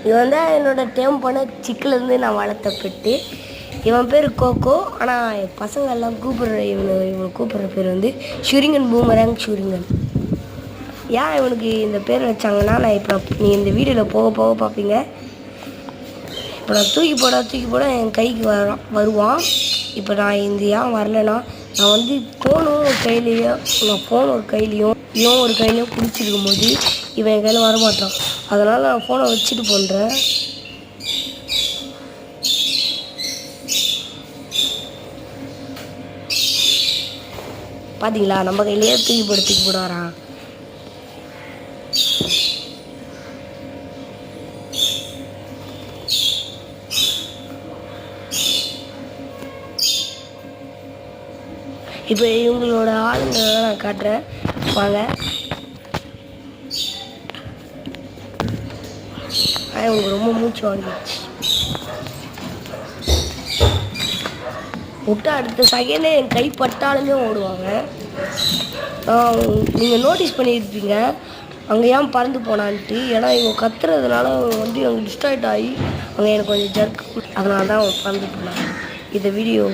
இவன் தான் என்னோட டேம் பண்ண சிக்கிலேருந்து நான் வளர்த்த பெட்டு. இவன் பேர் கோகோ. ஆனால் பசங்க எல்லாம் இவனை கூப்பிட்ற பேர் வந்து ஷூரிங்கன் பூமரேங் ஷூரிங்கன். ஏன் இவனுக்கு இந்த பேர் வச்சாங்கன்னா நான் இப்போ நீ இந்த வீடியோவில் போக போக பார்ப்பீங்க. இப்போ நான் தூக்கி போட என் கைக்கு வருவான். இப்போ நான் இந்த ஏன் வரலைன்னா நான் வந்து ஃபோனும் ஒரு கையிலையும் இவன் ஒரு கையிலையும் பிடிச்சிருக்கும் போது இவன் என் கையில் வரமாட்டான். அதனால் நான் ஃபோனை வச்சுட்டு பண்ணுறேன். பார்த்தீங்களா, நம்ம கையிலேயே தூக்கி போட வரான். இப்போ இவங்களோட ஆளுங்களை நான் காட்டுறேன் வாங்க. இவங்களுக்கு ரொம்ப மூச்சு வாங்கிடுச்சு. விட்டு அடுத்த செகண்டே என் கை பட்டாலுமே ஓடுவாங்க. நீங்கள் நோட்டீஸ் பண்ணியிருப்பீங்க அங்கே ஏன் பறந்து போனான்ட்டு. ஏன்னா இவங்க கத்துறதுனால வந்து இவங்க டிஸ்ட்ராக்ட் ஆகி அவங்க எனக்கு கொஞ்சம் ஜர்க், அதனால தான் அவங்க பறந்து போனாங்க. இந்த வீடியோ